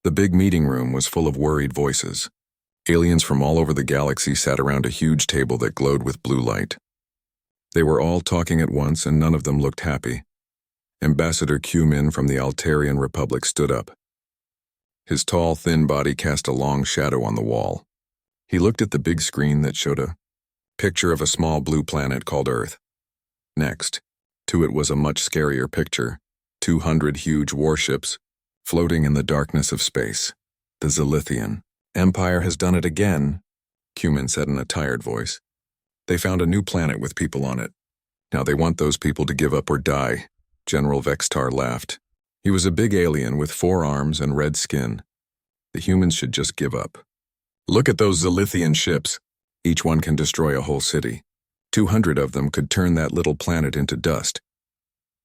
The big meeting room was full of worried voices. Aliens from all over the galaxy sat around a huge table that glowed with blue light. They were all talking at once, and none of them looked happy. Ambassador Q-Min from the Altarian Republic stood up. His tall, thin body cast a long shadow on the wall. He looked at the big screen that showed a picture of a small blue planet called Earth. Next to it was a much scarier picture, 200 huge warships floating in the darkness of space. The Zilithian Empire has done it again, Q-Min said in a tired voice. They found a new planet with people on it. Now they want those people to give up or die. General Vextar laughed. He was a big alien with 4 arms and red skin. The humans should just give up. Look at those Zilithian ships. Each one can destroy a whole city. 200 of them could turn that little planet into dust.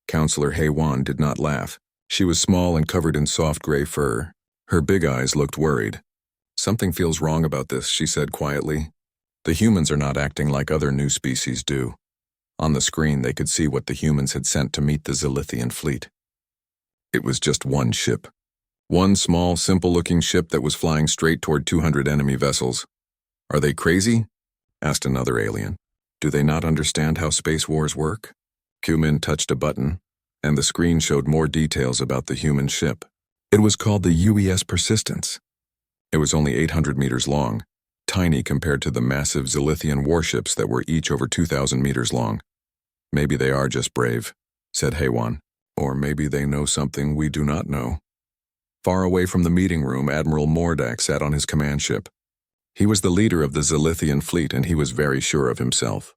Counselor Heywan did not laugh. She was small and covered in soft gray fur. Her big eyes looked worried. Something feels wrong about this, she said quietly. The humans are not acting like other new species do. On the screen, they could see what the humans had sent to meet the Zilithian fleet. It was just one ship. One small, simple-looking ship that was flying straight toward 200 enemy vessels. Are they crazy? Asked another alien. Do they not understand how space wars work? Q-Min touched a button, and the screen showed more details about the human ship. It was called the UES Persistence. It was only 800 meters long, tiny compared to the massive Zilithian warships that were each over 2,000 meters long. Maybe they are just brave, said Heywan. Or maybe they know something we do not know. Far away from the meeting room, Admiral Mordak sat on his command ship. He was the leader of the Zilithian fleet, and he was very sure of himself.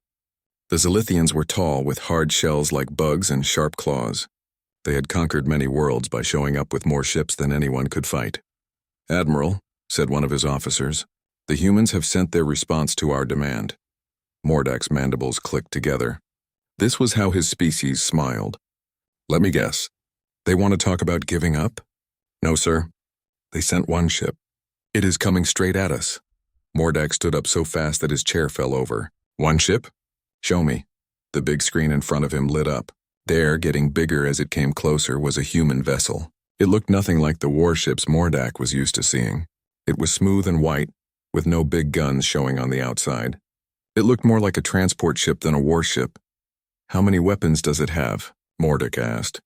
The Zilithians were tall, with hard shells like bugs and sharp claws. They had conquered many worlds by showing up with more ships than anyone could fight. Admiral, said one of his officers, the humans have sent their response to our demand. Mordak's mandibles clicked together. This was how his species smiled. Let me guess. They want to talk about giving up? No, sir. They sent one ship. It is coming straight at us. Mordak stood up so fast that his chair fell over. One ship? Show me. The big screen in front of him lit up. There, getting bigger as it came closer, was a human vessel. It looked nothing like the warships Mordak was used to seeing. It was smooth and white, with no big guns showing on the outside. It looked more like a transport ship than a warship. How many weapons does it have? Mordak asked.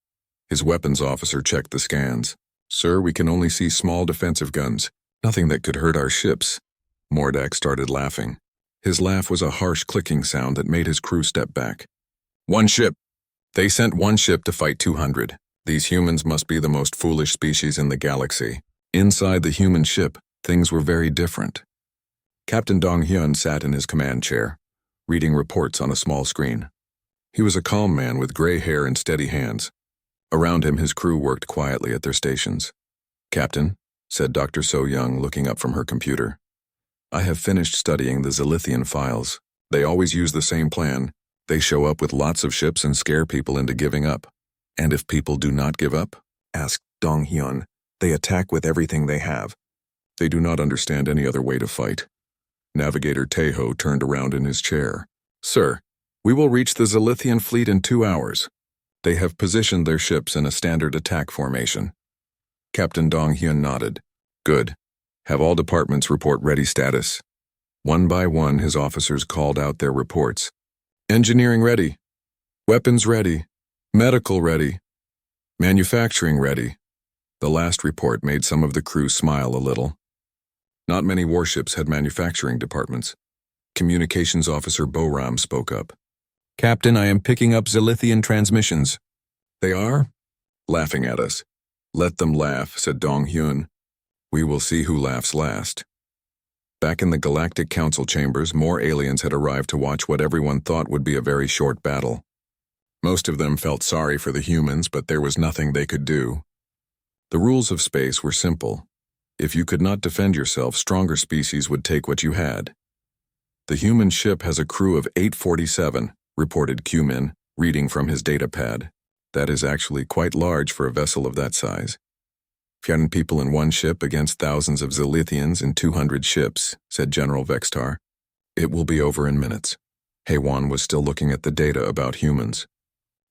His weapons officer checked the scans. Sir, we can only see small defensive guns. Nothing that could hurt our ships. Mordak started laughing. His laugh was a harsh clicking sound that made his crew step back. One ship. They sent one ship to fight 200. These humans must be the most foolish species in the galaxy. Inside the human ship, things were very different. Captain Dong-hyun sat in his command chair, reading reports on a small screen. He was a calm man with gray hair and steady hands. Around him, his crew worked quietly at their stations. Captain, said Dr. So-young, looking up from her computer. I have finished studying the Zilithian files. They always use the same plan. They show up with lots of ships and scare people into giving up. And if people do not give up? Asked Dong-hyun. They attack with everything they have. They do not understand any other way to fight. Navigator Taeho turned around in his chair. Sir, we will reach the Zilithian fleet in 2 hours. They have positioned their ships in a standard attack formation. Captain Dong-hyun nodded. Good. Have all departments report ready status. One by one, his officers called out their reports. Engineering ready. Weapons ready. Medical ready. Manufacturing ready. The last report made some of the crew smile a little. Not many warships had manufacturing departments. Communications Officer Boram spoke up. Captain, I am picking up Zilithian transmissions. They are? Laughing at us. Let them laugh, said Dong-hyun. We will see who laughs last. Back in the Galactic Council chambers, more aliens had arrived to watch what everyone thought would be a very short battle. Most of them felt sorry for the humans, but there was nothing they could do. The rules of space were simple. If you could not defend yourself, stronger species would take what you had. The human ship has a crew of 847, reported Q-Min, reading from his data pad. That is actually quite large for a vessel of that size. 10 people in one ship against thousands of Zilithians in 200 ships, said General Vextar. It will be over in minutes. Heywan was still looking at the data about humans.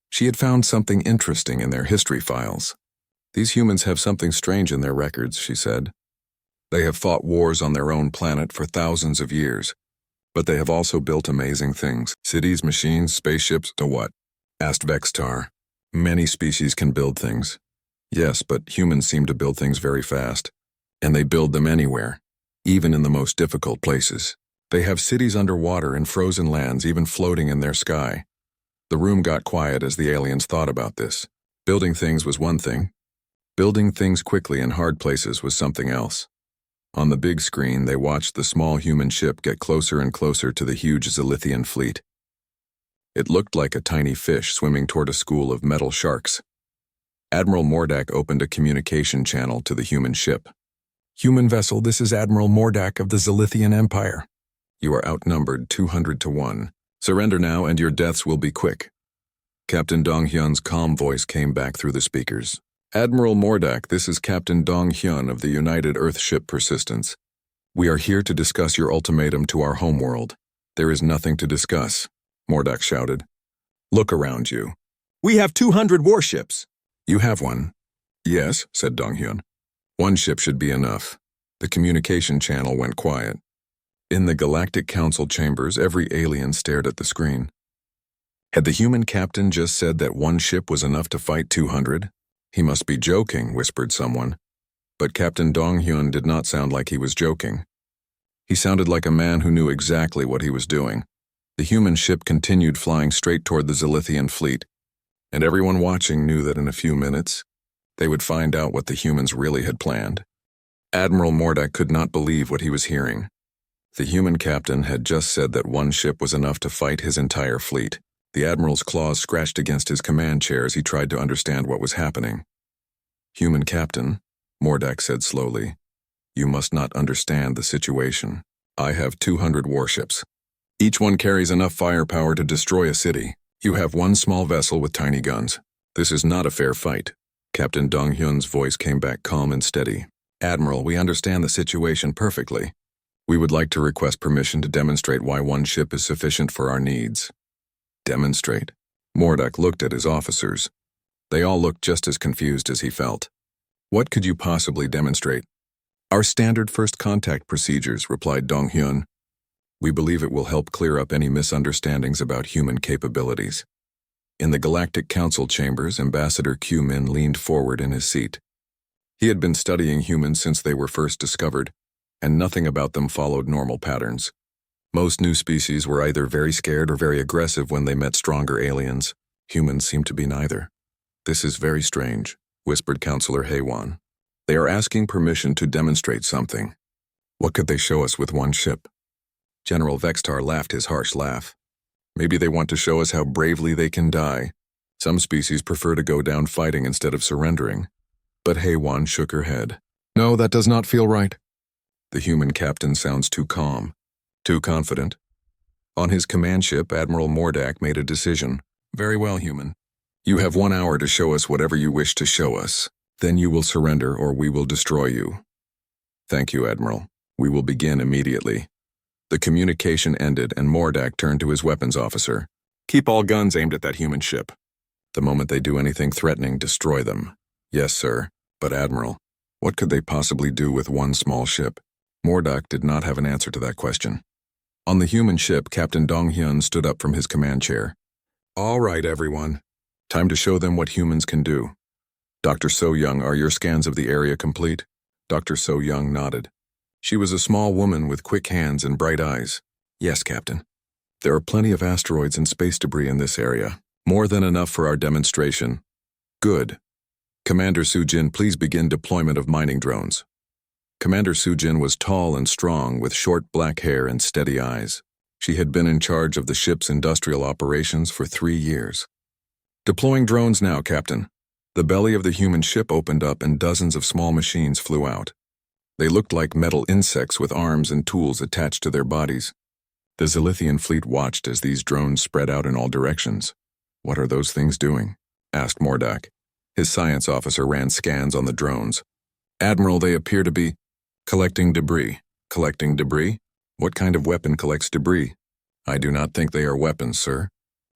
She had found something interesting in their history files. These humans have something strange in their records, she said. They have fought wars on their own planet for thousands of years, but they have also built amazing things. Cities, machines, spaceships, to what? Asked Vextar. Many species can build things. Yes, but humans seem to build things very fast. And they build them anywhere, even in the most difficult places. They have cities underwater and frozen lands even floating in their sky. The room got quiet as the aliens thought about this. Building things was one thing. Building things quickly in hard places was something else. On the big screen, they watched the small human ship get closer and closer to the huge Zilithian fleet. It looked like a tiny fish swimming toward a school of metal sharks. Admiral Mordak opened a communication channel to the human ship. Human vessel, this is Admiral Mordak of the Zilithian Empire. You are outnumbered 200 to 1. Surrender now and your deaths will be quick. Captain Dong-hyun's calm voice came back through the speakers. Admiral Mordak, this is Captain Dong-hyun of the United Earth Ship Persistence. We are here to discuss your ultimatum to our homeworld. There is nothing to discuss, Mordak shouted. Look around you. We have 200 warships. You have one. Yes, said Dong-hyun. One ship should be enough. The communication channel went quiet. In the Galactic Council chambers, every alien stared at the screen. Had the human captain just said that one ship was enough to fight 200? He must be joking, whispered someone. But Captain Dong-hyun did not sound like he was joking. He sounded like a man who knew exactly what he was doing. The human ship continued flying straight toward the Zilithian fleet, and everyone watching knew that in a few minutes, they would find out what the humans really had planned. Admiral Mordak could not believe what he was hearing. The human captain had just said that one ship was enough to fight his entire fleet. The Admiral's claws scratched against his command chair as he tried to understand what was happening. Human captain, Mordak said slowly, you must not understand the situation. I have 200 warships. Each one carries enough firepower to destroy a city. You have one small vessel with tiny guns. This is not a fair fight. Captain Dong-hyun's voice came back calm and steady. Admiral, we understand the situation perfectly. We would like to request permission to demonstrate why one ship is sufficient for our needs. Demonstrate? Mordak looked at his officers. They all looked just as confused as he felt. What could you possibly demonstrate? Our standard first contact procedures, replied Dong-hyun. We believe it will help clear up any misunderstandings about human capabilities. In the Galactic Council chambers, Ambassador Q-Min leaned forward in his seat. He had been studying humans since they were first discovered, and nothing about them followed normal patterns. Most new species were either very scared or very aggressive when they met stronger aliens. Humans seemed to be neither. This is very strange, whispered Counselor Haewon. They are asking permission to demonstrate something. What could they show us with one ship? General Vextar laughed his harsh laugh. Maybe they want to show us how bravely they can die. Some species prefer to go down fighting instead of surrendering. But Haewon shook her head. No, that does not feel right. The human captain sounds too calm. Too confident. On his command ship, Admiral Mordak made a decision. Very well, human. You have 1 hour to show us whatever you wish to show us. Then you will surrender or we will destroy you. Thank you, Admiral. We will begin immediately. The communication ended and Mordak turned to his weapons officer. Keep all guns aimed at that human ship. The moment they do anything threatening, destroy them. Yes, sir. But Admiral, what could they possibly do with one small ship? Mordak did not have an answer to that question. On the human ship, Captain Dong-hyun stood up from his command chair. All right, everyone. Time to show them what humans can do. Dr. So-young, are your scans of the area complete? Dr. So-young nodded. She was a small woman with quick hands and bright eyes. Yes, Captain. There are plenty of asteroids and space debris in this area. More than enough for our demonstration. Good. Commander Soo-jin, please begin deployment of mining drones. Commander Soo-jin was tall and strong with short black hair and steady eyes. She had been in charge of the ship's industrial operations for 3 years. Deploying drones now, Captain. The belly of the human ship opened up and dozens of small machines flew out. They looked like metal insects with arms and tools attached to their bodies. The Zilithian fleet watched as these drones spread out in all directions. What are those things doing? Asked Mordak. His science officer ran scans on the drones. Admiral, they appear to be collecting debris. Collecting debris? What kind of weapon collects debris? I do not think they are weapons, sir.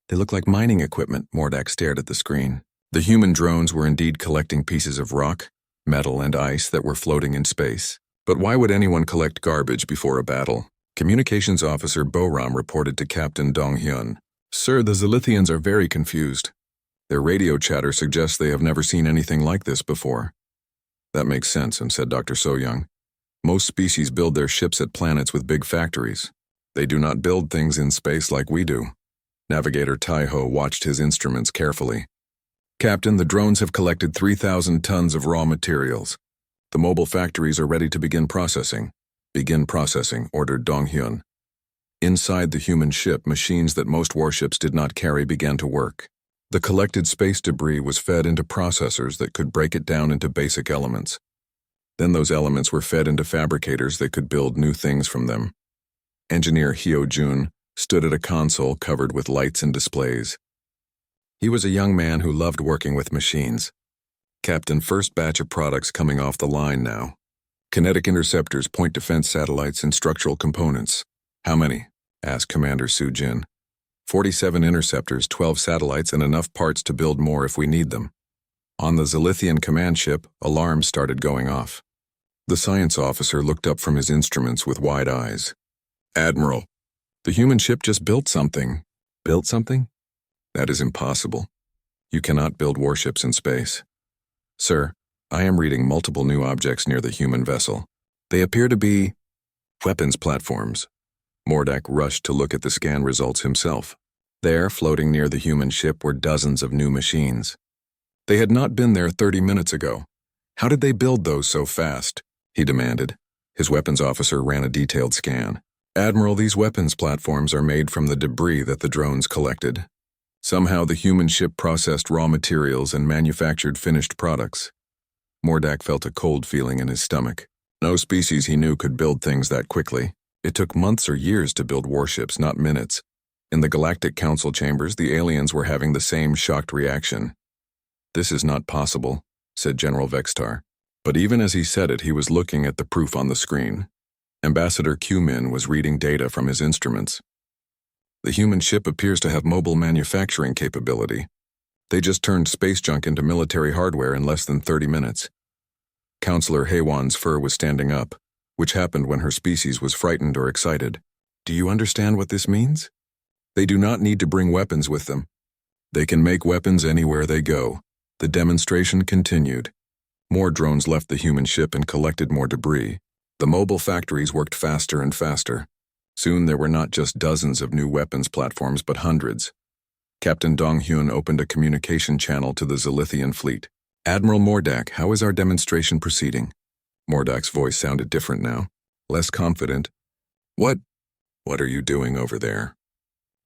They look like mining equipment. Mordak stared at the screen. The human drones were indeed collecting pieces of rock, metal, and ice that were floating in space. But why would anyone collect garbage before a battle? Communications Officer Boram reported to Captain Dong-hyun. Sir, the Zilithians are very confused. Their radio chatter suggests they have never seen anything like this before. That makes sense, said Dr. So-young. Most species build their ships at planets with big factories. They do not build things in space like we do. Navigator Tai-ho watched his instruments carefully. Captain, the drones have collected 3,000 tons of raw materials. The mobile factories are ready to begin processing. Begin processing, ordered Dong-hyun. Inside the human ship, machines that most warships did not carry began to work. The collected space debris was fed into processors that could break it down into basic elements. Then those elements were fed into fabricators that could build new things from them. Engineer Hyo-jun stood at a console covered with lights and displays. He was a young man who loved working with machines. Captain, first batch of products coming off the line now. Kinetic interceptors, point defense satellites, and structural components. How many? Asked Commander Soo-jin. 47 interceptors, 12 satellites, and enough parts to build more if we need them. On the Zilithian command ship, alarms started going off. The science officer looked up from his instruments with wide eyes. Admiral, the human ship just built something. Built something? That is impossible. You cannot build warships in space. Sir, I am reading multiple new objects near the human vessel. They appear to be weapons platforms. Mordak rushed to look at the scan results himself. There, floating near the human ship, were dozens of new machines. They had not been there 30 minutes ago. How did they build those so fast? He demanded. His weapons officer ran a detailed scan. Admiral, these weapons platforms are made from the debris that the drones collected. Somehow the human ship processed raw materials and manufactured finished products. Mordak felt a cold feeling in his stomach. No species he knew could build things that quickly. It took months or years to build warships, not minutes. In the Galactic Council chambers, the aliens were having the same shocked reaction. This is not possible, said General Vextar. But even as he said it, he was looking at the proof on the screen. Ambassador Q-Min was reading data from his instruments. The human ship appears to have mobile manufacturing capability. They just turned space junk into military hardware in less than 30 minutes. Counselor Haewon's fur was standing up, which happened when her species was frightened or excited. Do you understand what this means? They do not need to bring weapons with them. They can make weapons anywhere they go. The demonstration continued. More drones left the human ship and collected more debris. The mobile factories worked faster and faster. Soon there were not just dozens of new weapons platforms, but hundreds. Captain Dong-hyun opened a communication channel to the Zilithian fleet. Admiral Mordak, how is our demonstration proceeding? Mordak's voice sounded different now, less confident. What are you doing over there?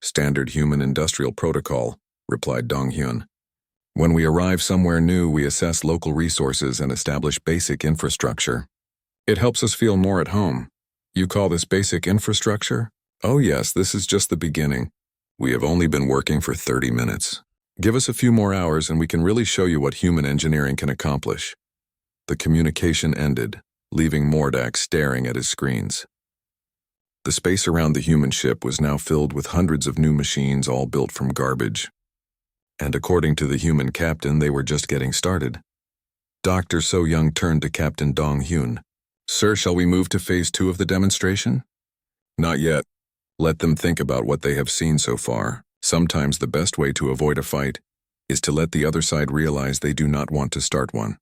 Standard human industrial protocol, replied Dong-hyun. When we arrive somewhere new, we assess local resources and establish basic infrastructure. It helps us feel more at home. You call this basic infrastructure? Oh yes, this is just the beginning. We have only been working for 30 minutes. Give us a few more hours and we can really show you what human engineering can accomplish. The communication ended, leaving Mordak staring at his screens. The space around the human ship was now filled with hundreds of new machines all built from garbage. And according to the human captain, they were just getting started. Dr. So-young turned to Captain Dong-hyun. Sir, shall we move to phase 2 of the demonstration? Not yet. Let them think about what they have seen so far. Sometimes the best way to avoid a fight is to let the other side realize they do not want to start one.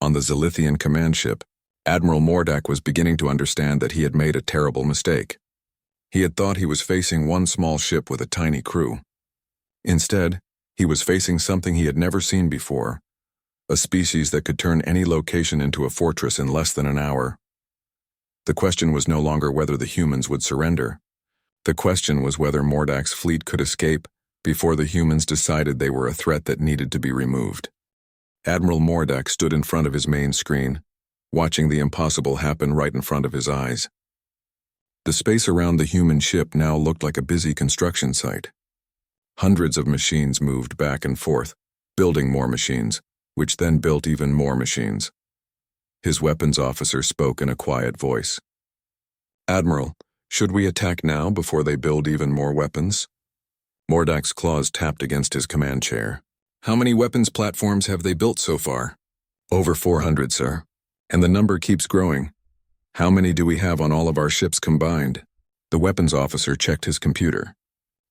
On the Zilithian command ship, Admiral Mordak was beginning to understand that he had made a terrible mistake. He had thought he was facing one small ship with a tiny crew. Instead, he was facing something he had never seen before, a species that could turn any location into a fortress in less than an hour. The question was no longer whether the humans would surrender. The question was whether Mordak's fleet could escape before the humans decided they were a threat that needed to be removed. Admiral Mordak stood in front of his main screen, watching the impossible happen right in front of his eyes. The space around the human ship now looked like a busy construction site. Hundreds of machines moved back and forth, building more machines, which then built even more machines. His weapons officer spoke in a quiet voice. Admiral, should we attack now before they build even more weapons? Mordak's claws tapped against his command chair. How many weapons platforms have they built so far? Over 400, sir. And the number keeps growing. How many do we have on all of our ships combined? The weapons officer checked his computer.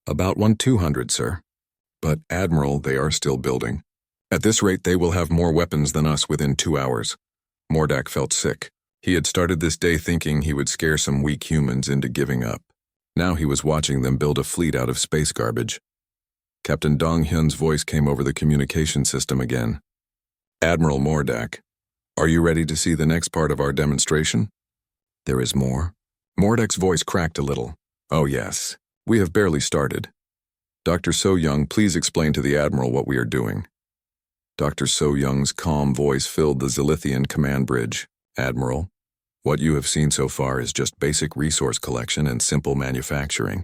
About 200, sir. But, Admiral, they are still building. At this rate, they will have more weapons than us within 2 hours. Mordak felt sick. He had started this day thinking he would scare some weak humans into giving up. Now he was watching them build a fleet out of space garbage. Captain Dong Hyun's voice came over the communication system again. Admiral Mordak, are you ready to see the next part of our demonstration? There is more? Mordak's voice cracked a little. Oh yes, we have barely started. Dr. So-young, please explain to the Admiral what we are doing. Dr. So-young's calm voice filled the Zilithian command bridge. Admiral, what you have seen so far is just basic resource collection and simple manufacturing.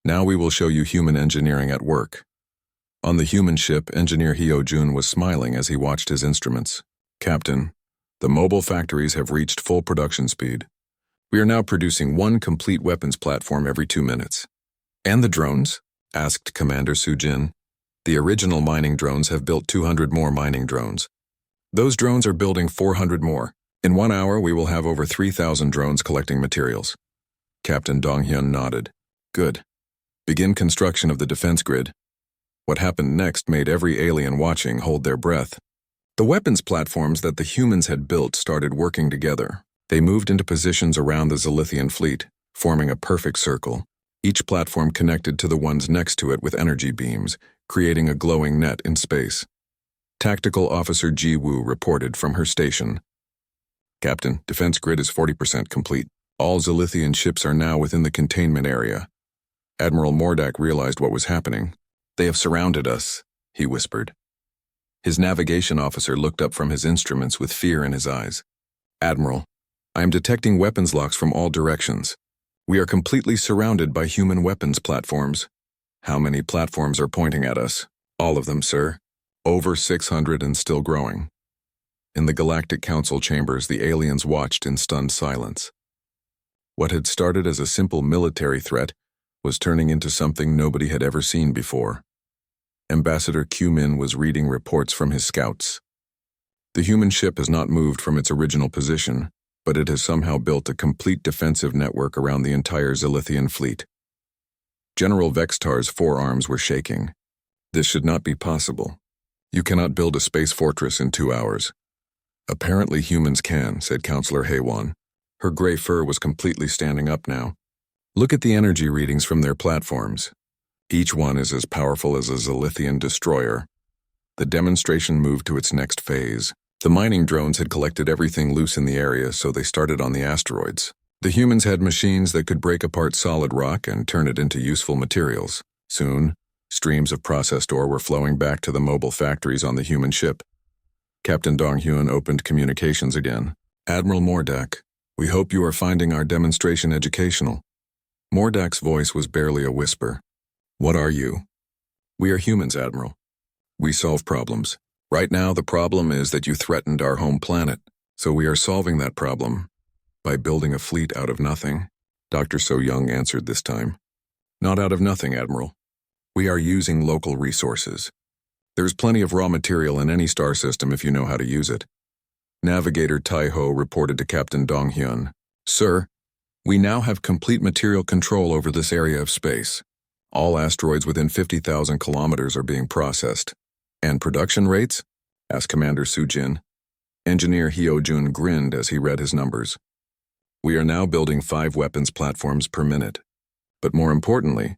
Now we will show you human engineering at work. On the human ship, Engineer Hyo-jun was smiling as he watched his instruments. Captain, the mobile factories have reached full production speed. We are now producing 1 complete weapons platform every 2 minutes. And the drones? Asked Commander Soo-jin. The original mining drones have built 200 more mining drones. Those drones are building 400 more. In 1 hour, we will have over 3,000 drones collecting materials. Captain Dong-hyun nodded. Good. Begin construction of the defense grid. What happened next made every alien watching hold their breath. The weapons platforms that the humans had built started working together. They moved into positions around the Zilithian fleet, forming a perfect circle. Each platform connected to the ones next to it with energy beams, creating a glowing net in space. Tactical Officer Ji-woo reported from her station. Captain, defense grid is 40% complete. All Zilithian ships are now within the containment area. Admiral Mordak realized what was happening. They have surrounded us, he whispered. His navigation officer looked up from his instruments with fear in his eyes. Admiral, I am detecting weapons locks from all directions. We are completely surrounded by human weapons platforms. How many platforms are pointing at us? All of them, sir. Over 600 and still growing. In the Galactic Council chambers, the aliens watched in stunned silence. What had started as a simple military threat was turning into something nobody had ever seen before. Ambassador Q-min was reading reports from his scouts. The human ship has not moved from its original position, but it has somehow built a complete defensive network around the entire Zilithian fleet. General Vextar's forearms were shaking. This should not be possible. You cannot build a space fortress in 2 hours. Apparently humans can, said Counselor Haewon. Her gray fur was completely standing up now. Look at the energy readings from their platforms. Each one is as powerful as a Zilithian destroyer. The demonstration moved to its next phase. The mining drones had collected everything loose in the area, so they started on the asteroids. The humans had machines that could break apart solid rock and turn it into useful materials. Soon, streams of processed ore were flowing back to the mobile factories on the human ship. Captain Dong-hyun opened communications again. Admiral Mordak, we hope you are finding our demonstration educational. Mordak's voice was barely a whisper. What are you? We are humans, Admiral. We solve problems. Right now, the problem is that you threatened our home planet, so we are solving that problem by building a fleet out of nothing. Dr. So-young answered this time. Not out of nothing, Admiral. We are using local resources. There's plenty of raw material in any star system if you know how to use it. Navigator Tai-ho reported to Captain Dong-hyun. Sir, we now have complete material control over this area of space. All asteroids within 50,000 kilometers are being processed. And production rates? Asked Commander Soo-jin. Engineer Hyo-jun grinned as he read his numbers. We are now building 5 weapons platforms per minute. But more importantly,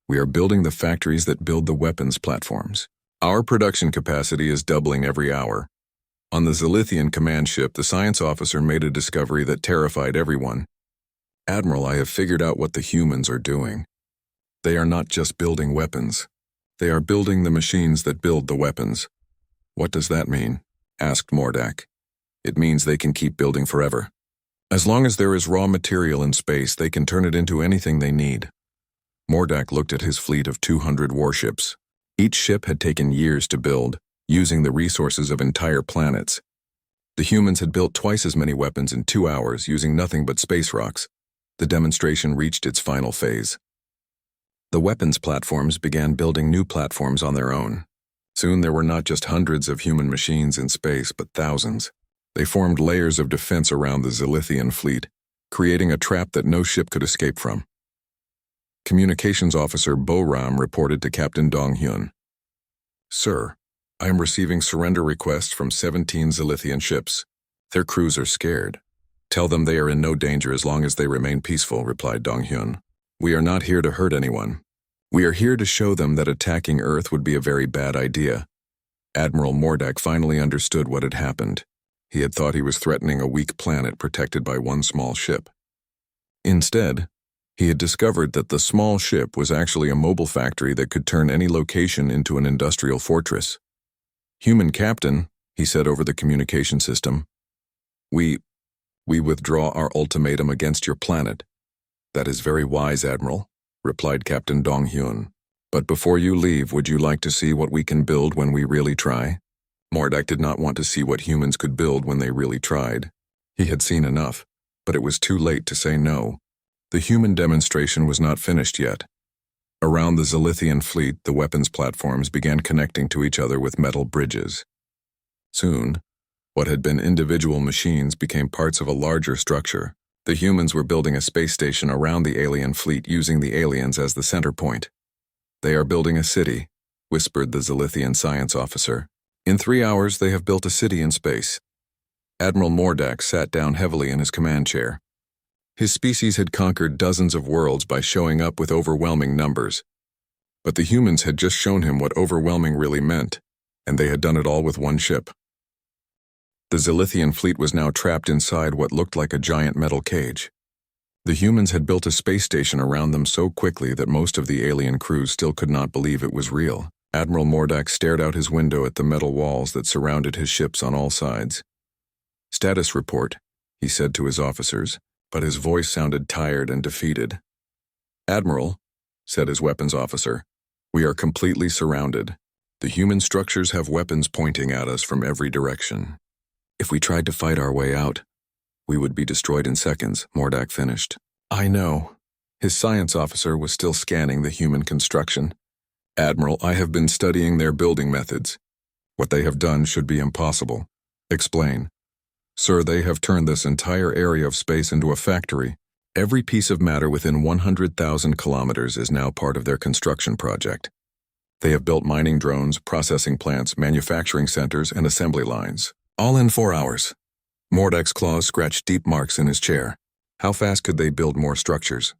we are building the factories that build the weapons platforms. Our production capacity is doubling every hour. On the Zilithian command ship, the science officer made a discovery that terrified everyone. Admiral, I have figured out what the humans are doing. They are not just building weapons. They are building the machines that build the weapons. What does that mean? Asked Mordak. It means they can keep building forever. As long as there is raw material in space, they can turn it into anything they need. Mordak looked at his fleet of 200 warships. Each ship had taken years to build, using the resources of entire planets. The humans had built twice as many weapons in 2 hours using nothing but space rocks. The demonstration reached its final phase. The weapons platforms began building new platforms on their own. Soon there were not just hundreds of human machines in space, but thousands. They formed layers of defense around the Zilithian fleet, creating a trap that no ship could escape from. Communications Officer Bo-Ram reported to Captain Dong-hyun. "Sir, I am receiving surrender requests from 17 Zilithian ships. Their crews are scared. Tell them they are in no danger as long as they remain peaceful," replied Dong-hyun. "We are not here to hurt anyone. We are here to show them that attacking Earth would be a very bad idea." Admiral Mordak finally understood what had happened. He had thought he was threatening a weak planet protected by one small ship. Instead, he had discovered that the small ship was actually a mobile factory that could turn any location into an industrial fortress. "Human captain," he said over the communication system, We withdraw our ultimatum against your planet." "That is very wise, Admiral," replied Captain Dong-hyun. "But before you leave, would you like to see what we can build when we really try?" Mordak did not want to see what humans could build when they really tried. He had seen enough, but it was too late to say no. The human demonstration was not finished yet. Around the Zilithian fleet, the weapons platforms began connecting to each other with metal bridges. Soon, what had been individual machines became parts of a larger structure. The humans were building a space station around the alien fleet using the aliens as the center point. "They are building a city," whispered the Zilithian science officer. "In 3 hours, they have built a city in space." Admiral Mordak sat down heavily in his command chair. His species had conquered dozens of worlds by showing up with overwhelming numbers. But the humans had just shown him what overwhelming really meant, and they had done it all with one ship. The Zilithian fleet was now trapped inside what looked like a giant metal cage. The humans had built a space station around them so quickly that most of the alien crews still could not believe it was real. Admiral Mordak stared out his window at the metal walls that surrounded his ships on all sides. "Status report," he said to his officers, but his voice sounded tired and defeated. "Admiral," said his weapons officer, "we are completely surrounded. The human structures have weapons pointing at us from every direction. If we tried to fight our way out, we would be destroyed in seconds," Mordak finished. "I know." His science officer was still scanning the human construction. "Admiral, I have been studying their building methods. What they have done should be impossible." "Explain." "Sir, they have turned this entire area of space into a factory. Every piece of matter within 100,000 kilometers is now part of their construction project. They have built mining drones, processing plants, manufacturing centers, and assembly lines, all in 4 hours. Mordak's claws scratched deep marks in his chair. How fast could they build more structures?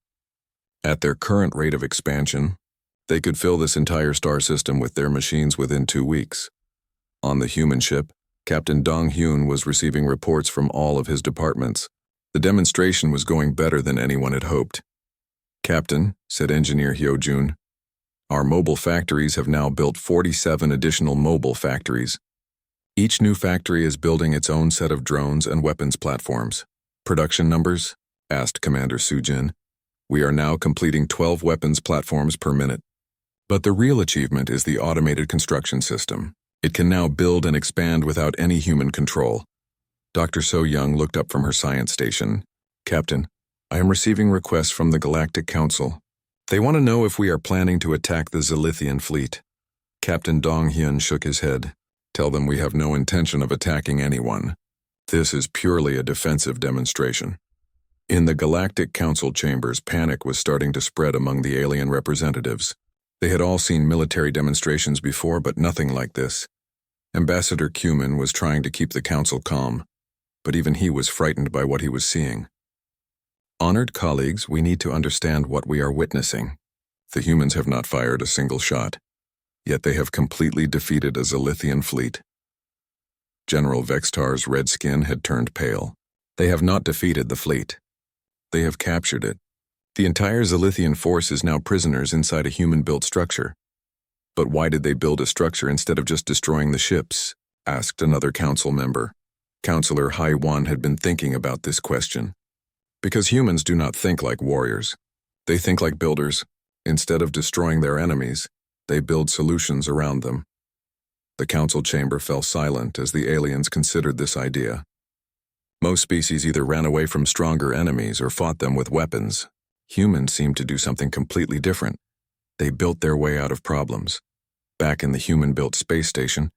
At their current rate of expansion, they could fill this entire star system with their machines within 2 weeks. On the human ship, Captain Dong-hyun was receiving reports from all of his departments. The demonstration was going better than anyone had hoped. "Captain," said Engineer Hyo-jun, "our mobile factories have now built 47 additional mobile factories. Each new factory is building its own set of drones and weapons platforms." "Production numbers?" asked Commander Soo-jin. "We are now completing 12 weapons platforms per minute. But the real achievement is the automated construction system. It can now build and expand without any human control." Dr. So-young looked up from her science station. "Captain, I am receiving requests from the Galactic Council. They want to know if we are planning to attack the Zilithian fleet." Captain Dong-hyun shook his head. "Tell them we have no intention of attacking anyone. This is purely a defensive demonstration." In the Galactic Council chambers, panic was starting to spread among the alien representatives. They had all seen military demonstrations before, but nothing like this. Ambassador Cumin was trying to keep the council calm, but even he was frightened by what he was seeing. "Honored colleagues, we need to understand what we are witnessing. The humans have not fired a single shot, yet they have completely defeated a Zilithian fleet." General Vextar's red skin had turned pale. "They have not defeated the fleet. They have captured it. The entire Zilithian force is now prisoners inside a human-built structure." "But why did they build a structure instead of just destroying the ships?" asked another council member. Counselor Hai-wan had been thinking about this question. "Because humans do not think like warriors. They think like builders. Instead of destroying their enemies, they build solutions around them." The council chamber fell silent as the aliens considered this idea. Most species either ran away from stronger enemies or fought them with weapons. Humans seemed to do something completely different. They built their way out of problems. Back in the human-built space station,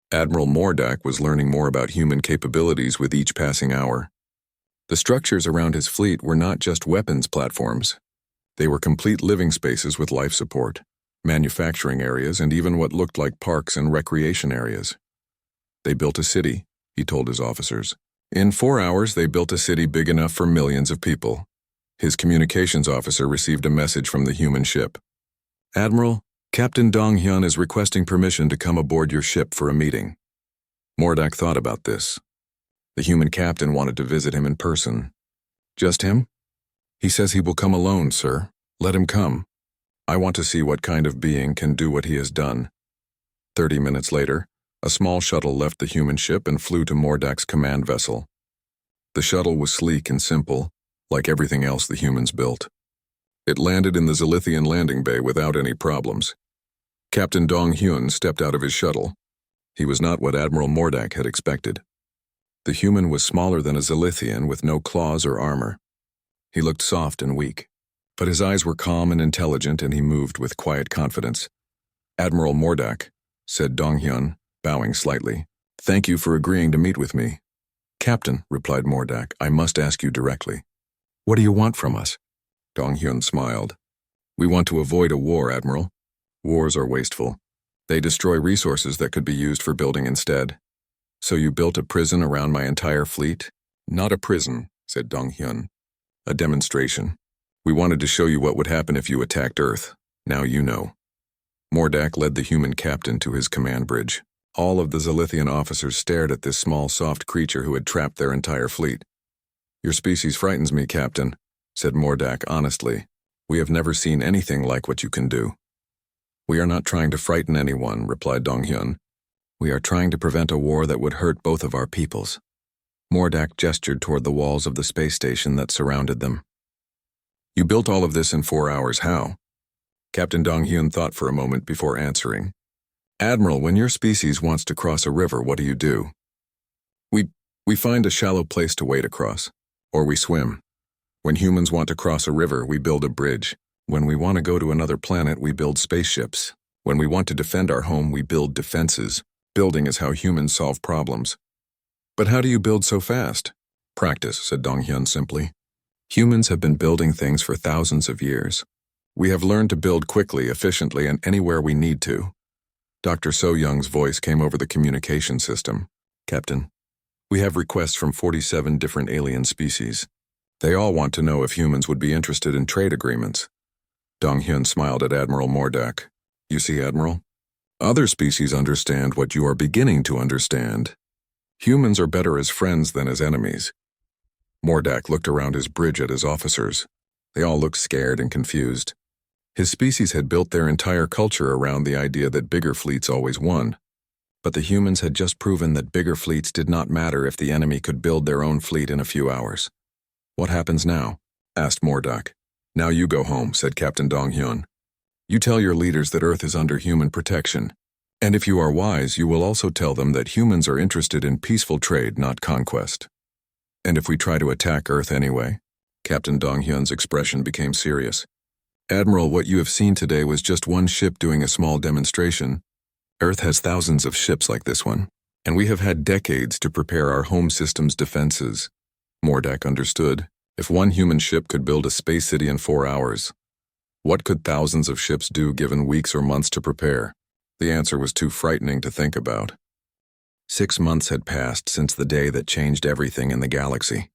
Admiral Mordak was learning more about human capabilities with each passing hour. The structures around his fleet were not just weapons platforms. They were complete living spaces with life support, manufacturing areas, and even what looked like parks and recreation areas. They built a city, he told his officers. In 4 hours, they built a city big enough for millions of people. His communications officer received a message from the human ship. Admiral, Captain Dong-hyun is requesting permission to come aboard your ship for a meeting. Mordak thought about this. The human captain wanted to visit him in person. Just him? He says he will come alone, sir. Let him come. I want to see what kind of being can do what he has done. 30 minutes later, a small shuttle left the human ship and flew to Mordak's command vessel. The shuttle was sleek and simple, like everything else the humans built. It landed in the Zilithian landing bay without any problems. Captain Dong-hyun stepped out of his shuttle. He was not what Admiral Mordak had expected. The human was smaller than a Zilithian with no claws or armor. He looked soft and weak, but his eyes were calm and intelligent, and he moved with quiet confidence. Admiral Mordak, said Dong-hyun, bowing slightly, thank you for agreeing to meet with me. Captain, replied Mordak, I must ask you directly. What do you want from us? Dong-hyun smiled. We want to avoid a war, Admiral. Wars are wasteful. They destroy resources that could be used for building instead. So you built a prison around my entire fleet? Not a prison, said Dong-hyun. A demonstration. We wanted to show you what would happen if you attacked Earth. Now you know. Mordak led the human captain to his command bridge. All of the Zilithian officers stared at this small, soft creature who had trapped their entire fleet. Your species frightens me, Captain, said Mordak honestly. We have never seen anything like what you can do. We are not trying to frighten anyone, replied Dong-hyun. We are trying to prevent a war that would hurt both of our peoples. Mordak gestured toward the walls of the space station that surrounded them. You built all of this in 4 hours, how? Captain Dong-hyun thought for a moment before answering. Admiral, when your species wants to cross a river, what do? We find a shallow place to wade across, or we swim. When humans want to cross a river, we build a bridge. When we want to go to another planet, we build spaceships. When we want to defend our home, we build defenses. Building is how humans solve problems. But how do you build so fast? Practice, said Dong-hyun simply. Humans have been building things for thousands of years. We have learned to build quickly, efficiently, and anywhere we need to. Dr. So-young's voice came over the communication system. Captain, we have requests from 47 different alien species. They all want to know if humans would be interested in trade agreements. Dong-hyun smiled at Admiral Mordak. You see, Admiral? Other species understand what you are beginning to understand. Humans are better as friends than as enemies. Mordak looked around his bridge at his officers. They all looked scared and confused. His species had built their entire culture around the idea that bigger fleets always won. But the humans had just proven that bigger fleets did not matter if the enemy could build their own fleet in a few hours. What happens now? Asked Mordak. Now you go home, said Captain Dong-hyun. You tell your leaders that Earth is under human protection. And if you are wise, you will also tell them that humans are interested in peaceful trade, not conquest. And if we try to attack Earth anyway? Captain Dong-hyun's expression became serious. Admiral, what you have seen today was just one ship doing a small demonstration. Earth has thousands of ships like this one, and we have had decades to prepare our home system's defenses. Mordak understood. If one human ship could build a space city in 4 hours, what could thousands of ships do given weeks or months to prepare? The answer was too frightening to think about. 6 months had passed since the day that changed everything in the galaxy.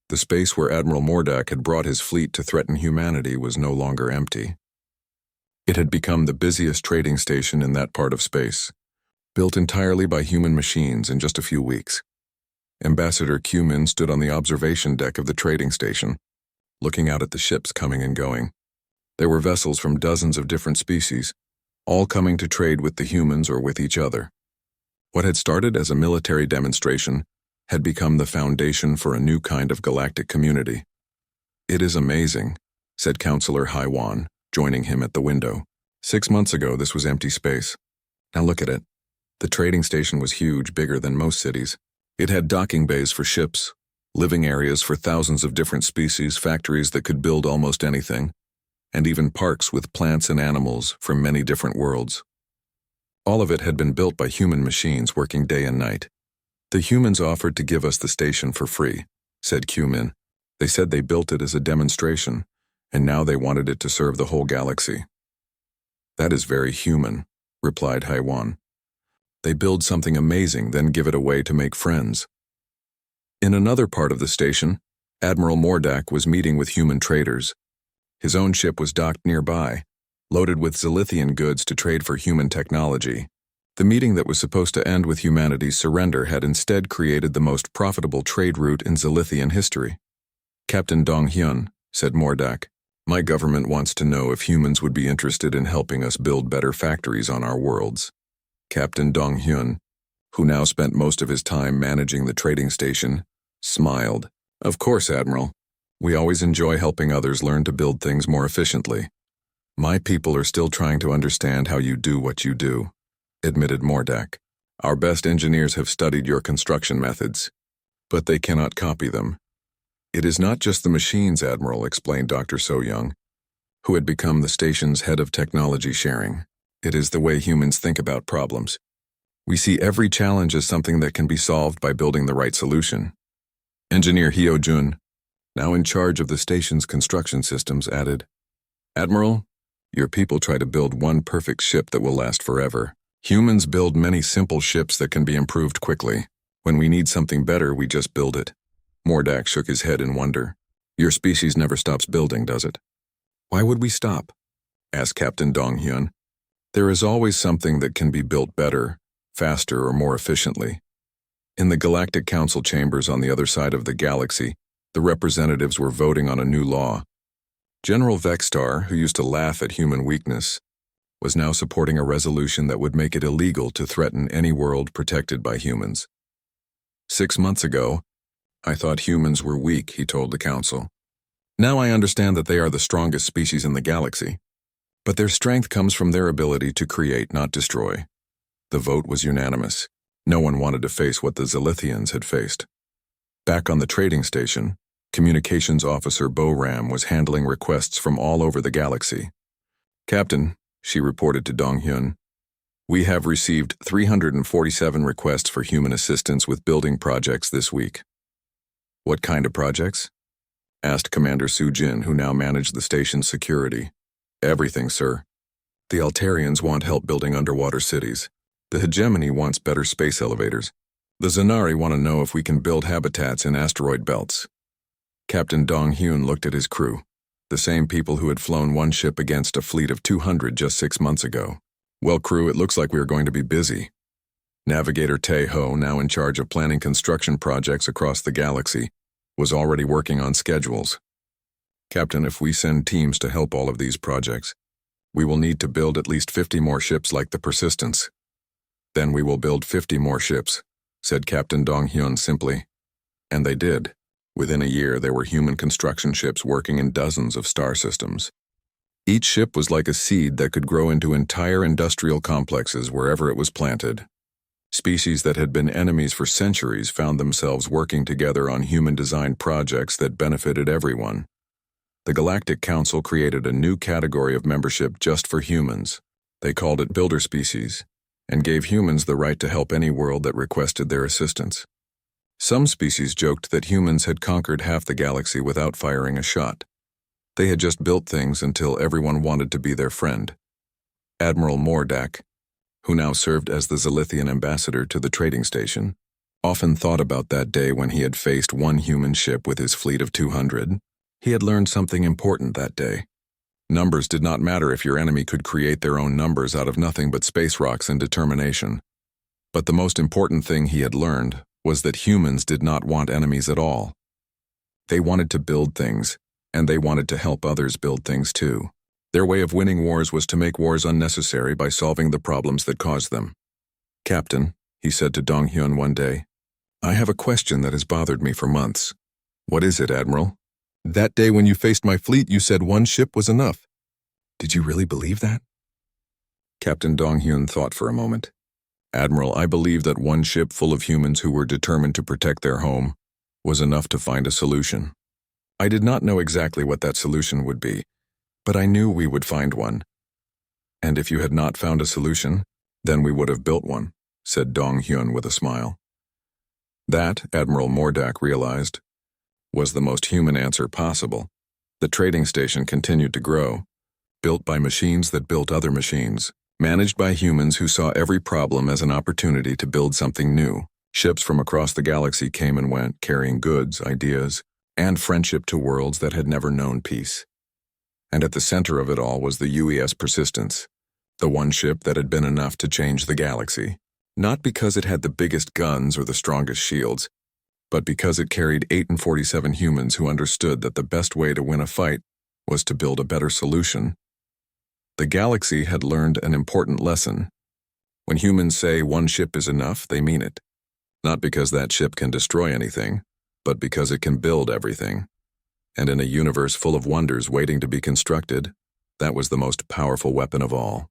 The space where Admiral Mordak had brought his fleet to threaten humanity was no longer empty. It had become the busiest trading station in that part of space, built entirely by human machines in just a few weeks. Ambassador Q-Min stood on the observation deck of the trading station, looking out at the ships coming and going. There were vessels from dozens of different species, all coming to trade with the humans or with each other. What had started as a military demonstration had become the foundation for a new kind of galactic community. It is amazing, said Counselor Haiwan, joining him at the window. 6 months ago, this was empty space. Now look at it. The trading station was huge, bigger than most cities. It had docking bays for ships, living areas for thousands of different species, factories that could build almost anything, and even parks with plants and animals from many different worlds. All of it had been built by human machines working day and night. The humans offered to give us the station for free, said Q-Min. They said they built it as a demonstration, and now they wanted it to serve the whole galaxy. That is very human, replied Haiwan. They build something amazing, then give it away to make friends. In another part of the station, Admiral Mordak was meeting with human traders. His own ship was docked nearby, loaded with Zilithian goods to trade for human technology. The meeting that was supposed to end with humanity's surrender had instead created the most profitable trade route in Zilithian history. Captain Dong-hyun, said Mordak, my government wants to know if humans would be interested in helping us build better factories on our worlds. Captain Dong-hyun, who now spent most of his time managing the trading station, smiled. Of course, Admiral. We always enjoy helping others learn to build things more efficiently. My people are still trying to understand how you do what you do, admitted Mordak. Our best engineers have studied your construction methods, but they cannot copy them. It is not just the machines, Admiral, explained Dr. So-young, who had become the station's head of technology sharing. It is the way humans think about problems. We see every challenge as something that can be solved by building the right solution. Engineer Hyo-jun, now in charge of the station's construction systems, added, Admiral, your people try to build one perfect ship that will last forever. Humans build many simple ships that can be improved quickly. When we need something better, we just build it. Mordak shook his head in wonder. Your species never stops building, does it? Why would we stop? Asked Captain Dong-hyun. There is always something that can be built better, faster, or more efficiently. In the Galactic Council chambers on the other side of the galaxy, the representatives were voting on a new law. General Vexstar, who used to laugh at human weakness, was now supporting a resolution that would make it illegal to threaten any world protected by humans. 6 months ago, I thought humans were weak, he told the council. Now I understand that they are the strongest species in the galaxy. But their strength comes from their ability to create, not destroy. The vote was unanimous. No one wanted to face what the Zilithians had faced. Back on the trading station, Communications Officer Bo-Ram was handling requests from all over the galaxy. Captain, she reported to Dong-hyun, we have received 347 requests for human assistance with building projects this week. What kind of projects? Asked Commander Soo-jin, who now managed the station's security. Everything, sir. The Altarians want help building underwater cities. The Hegemony wants better space elevators. The Zanari want to know if we can build habitats in asteroid belts. Captain Dong-hyun looked at his crew, the same people who had flown one ship against a fleet of 200 just 6 months ago. Well, crew, it looks like we are going to be busy. Navigator Tae-ho, now in charge of planning construction projects across the galaxy, was already working on schedules. Captain, if we send teams to help all of these projects, we will need to build at least 50 more ships like the Persistence. Then we will build 50 more ships, said Captain Dong-hyun simply. And they did. Within a year, there were human construction ships working in dozens of star systems. Each ship was like a seed that could grow into entire industrial complexes wherever it was planted. Species that had been enemies for centuries found themselves working together on human-designed projects that benefited everyone. The Galactic Council created a new category of membership just for humans. They called it Builder Species, and gave humans the right to help any world that requested their assistance. Some species joked that humans had conquered half the galaxy without firing a shot. They had just built things until everyone wanted to be their friend. Admiral Mordak, who now served as the Zilithian ambassador to the trading station, often thought about that day when he had faced one human ship with his fleet of 200. He had learned something important that day. Numbers did not matter if your enemy could create their own numbers out of nothing but space rocks and determination. But the most important thing he had learned was that humans did not want enemies at all. They wanted to build things, and they wanted to help others build things too. Their way of winning wars was to make wars unnecessary by solving the problems that caused them. Captain, he said to Dong-hyun one day, I have a question that has bothered me for months. What is it, Admiral? That day when you faced my fleet, you said one ship was enough. Did you really believe that? Captain Dong-hyun thought for a moment. Admiral, I believe that one ship full of humans who were determined to protect their home was enough to find a solution. I did not know exactly what that solution would be, but I knew we would find one. And if you had not found a solution, Then we would have built one, said Dong Hyun with a smile. That, Admiral Mordak realized, was the most human answer possible. The trading station continued to grow, built by machines that built other machines, managed by humans who saw every problem as an opportunity to build something new. Ships from across the galaxy came and went, carrying goods, ideas, and friendship to worlds that had never known peace. And at the center of it all was the UES Persistence, the one ship that had been enough to change the galaxy. Not because it had the biggest guns or the strongest shields, but because it carried 847 humans who understood that the best way to win a fight was to build a better solution. The galaxy had learned an important lesson. When humans say one ship is enough, they mean it. Not because that ship can destroy anything, but because it can build everything. And in a universe full of wonders waiting to be constructed, that was the most powerful weapon of all.